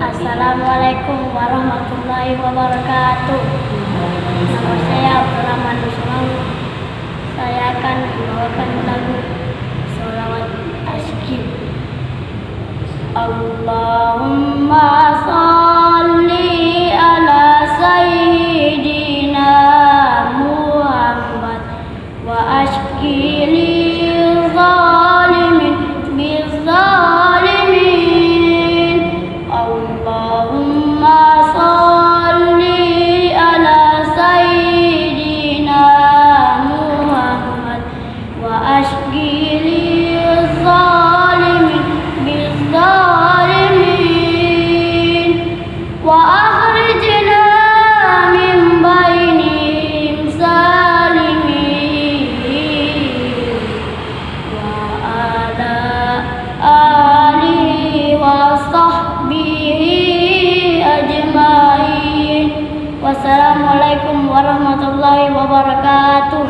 Assalamualaikum warahmatullahi wabarakatuh. Nama saya Abdurrahman Usman. Saya akan membawakan lagu Sholawat Asyik. Allahumma sholli ala sayyidina Muhammad wa ashki lil zalimin bizzalimin. Allahumma sholli ala sayyidina Muhammad wa ashki lil zalimin bizzalimin wa akhrijna min bainihim salimin wa ala alihi wa sahbihi ajmain. Wassalamualaikum warahmatullahi wabarakatuh.